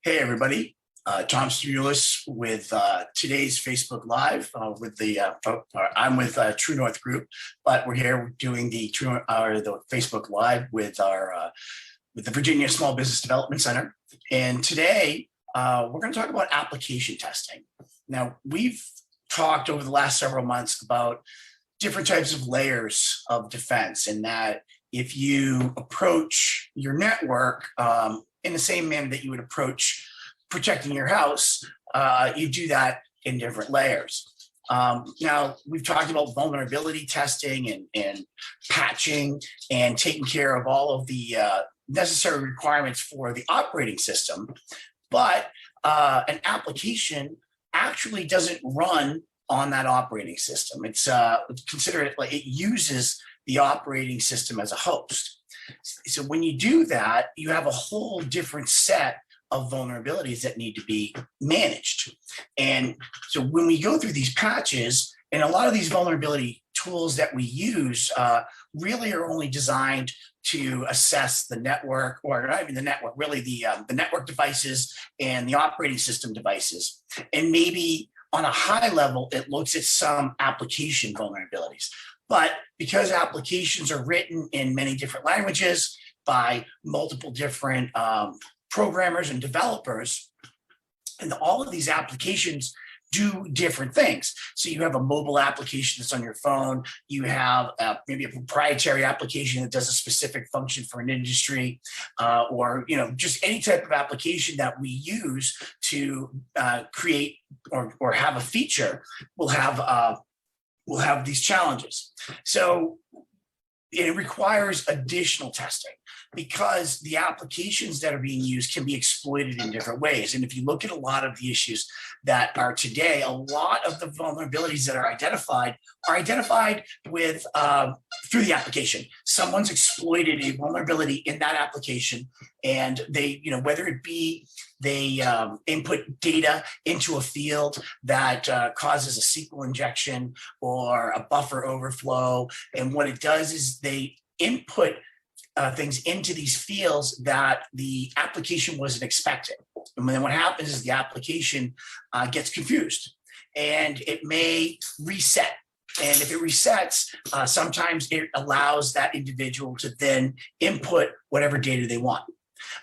Hey everybody, Tom Stulis with today's Facebook Live I'm with True North Group, but we're here doing the the Facebook Live with with the Virginia Small Business Development Center, and today we're going to talk about application testing. Now we've talked over the last several months about different types of layers of defense, and that if you approach your network in the same manner that you would approach protecting your house, you do that in different layers. Now, we've talked about vulnerability testing and patching and taking care of all of the necessary requirements for the operating system, but an application actually doesn't run on that operating system. It's considered like it uses the operating system as a host. So when you do that, you have a whole different set of vulnerabilities that need to be managed. And so when we go through these patches, and a lot of these vulnerability tools that we use really are only designed to assess the network, or not even the network, really the network devices and the operating system devices. And maybe on a high level, it looks at some application vulnerabilities. But because applications are written in many different languages by multiple different programmers and developers, and all of these applications do different things. So you have a mobile application that's on your phone, you have maybe a proprietary application that does a specific function for an industry, or just any type of application that we use to create or have a feature will have these challenges. So it requires additional testing because the applications that are being used can be exploited in different ways. And if you look at a lot of the issues that are today, a lot of the vulnerabilities that are identified with through the application. Someone's exploited a vulnerability in that application, and they, whether it be they input data into a field that causes a SQL injection or a buffer overflow. And what it does is they input things into these fields that the application wasn't expecting. And then what happens is the application gets confused and it may reset. And if it resets, sometimes it allows that individual to then input whatever data they want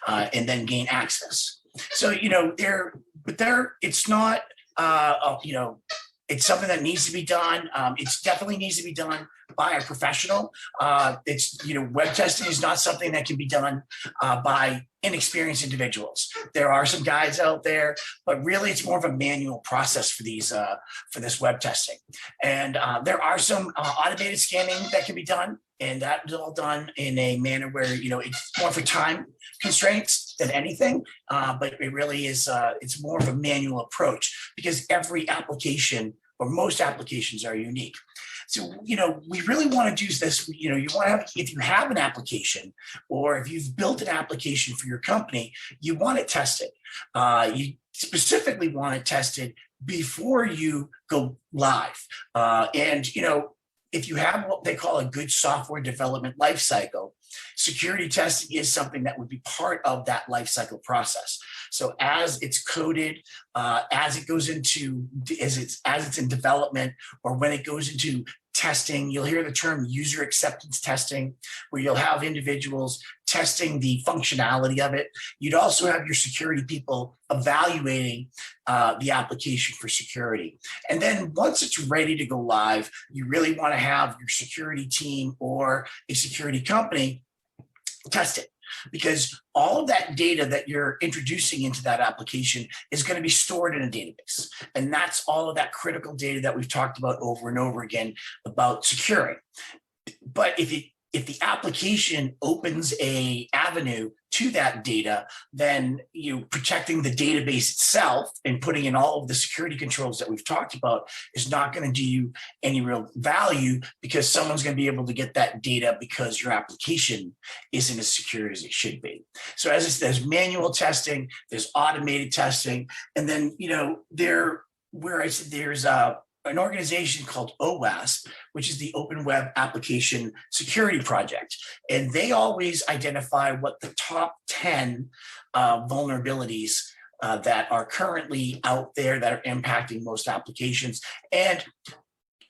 and then gain access. So, it's not, it's something that needs to be done. It definitely needs to be done by a professional. Web testing is not something that can be done by inexperienced individuals. There are some guides out there, but really it's more of a manual process for this web testing. And there are some automated scanning that can be done, and that is all done in a manner where, it's more for time constraints than anything, but it really is, it's more of a manual approach because every application or most applications are unique. So, we really want to do this, you want to have, if you have an application or if you've built an application for your company, you want it tested. You specifically want it tested before you go live. If you have what they call a good software development lifecycle, security testing is something that would be part of that lifecycle process. So as it's coded, as it's in development, or when it goes into testing, you'll hear the term user acceptance testing, where you'll have individuals testing the functionality of it. You'd also have your security people evaluating the application for security. And then once it's ready to go live, you really want to have your security team or a security company test it, because all of that data that you're introducing into that application is going to be stored in a database. And that's all of that critical data that we've talked about over and over again about securing. But if the application opens a avenue to that data, then protecting the database itself and putting in all of the security controls that we've talked about is not going to do you any real value, because someone's going to be able to get that data because your application isn't as secure as it should be. So as I said, there's manual testing, there's automated testing, and then there's an organization called OWASP, which is the Open Web Application Security Project. And they always identify what the top 10 vulnerabilities that are currently out there that are impacting most applications. And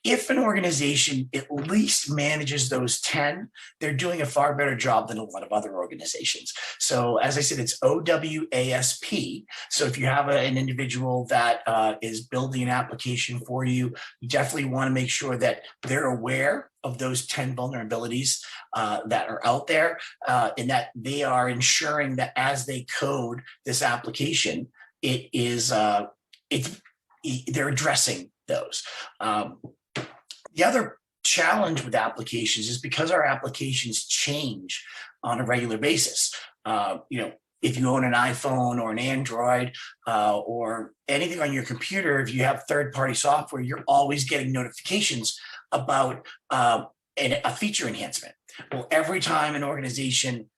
if an organization at least manages those 10, they're doing a far better job than a lot of other organizations. So as I said, it's OWASP. So if you have an individual that is building an application for you, you definitely want to make sure that they're aware of those 10 vulnerabilities that are out there, and that they are ensuring that as they code this application, they're addressing those. The other challenge with applications is because our applications change on a regular basis. If you own an iPhone or an Android or anything on your computer, if you have third-party software, you're always getting notifications about a feature enhancement. Well, every time an organization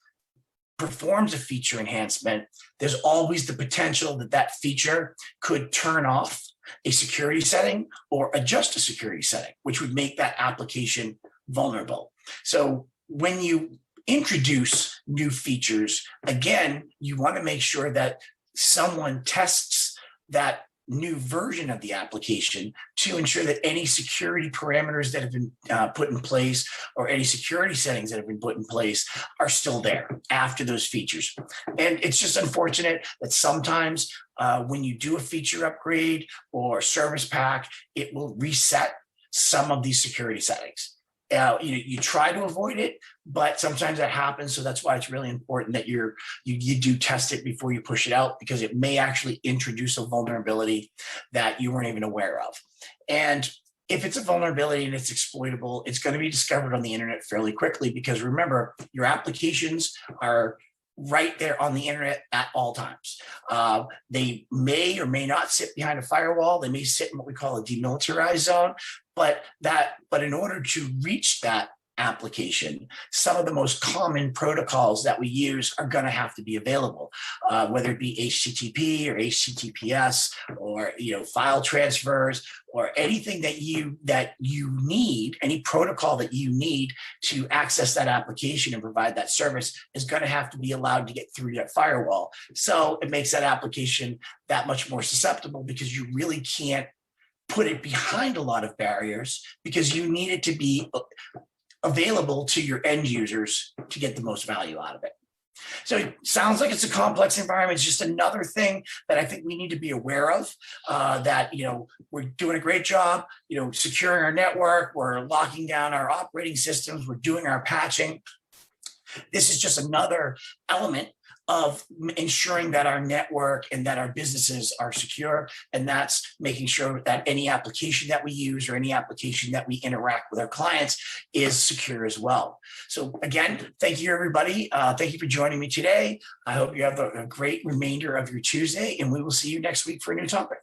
performs a feature enhancement, there's always the potential that that feature could turn off a security setting or adjust a security setting, which would make that application vulnerable. So when you introduce new features, again, you want to make sure that someone tests that new version of the application to ensure that any security parameters that have been put in place or any security settings that have been put in place are still there after those features. And it's just unfortunate that sometimes when you do a feature upgrade or service pack, it will reset some of these security settings. You try to avoid it, but sometimes that happens. So that's why it's really important that you do test it before you push it out, because it may actually introduce a vulnerability that you weren't even aware of. And if it's a vulnerability and it's exploitable, it's going to be discovered on the internet fairly quickly, because remember, your applications are right there on the internet at all times. They may or may not sit behind a firewall. They may sit in what we call a demilitarized zone, but in order to reach that application, some of the most common protocols that we use are going to have to be available, whether it be HTTP or HTTPS or file transfers or anything that you need, any protocol that you need to access that application and provide that service is going to have to be allowed to get through that firewall. So it makes that application that much more susceptible, because you really can't put it behind a lot of barriers, because you need it to be available to your end users to get the most value out of it. So it sounds like it's a complex environment. It's just another thing that I think we need to be aware of, that, we're doing a great job, securing our network, we're locking down our operating systems, we're doing our patching. This is just another element of ensuring that our network and that our businesses are secure. And that's making sure that any application that we use or any application that we interact with our clients is secure as well. So again, thank you, everybody. Thank you for joining me today. I hope you have a great remainder of your Tuesday, and we will see you next week for a new topic.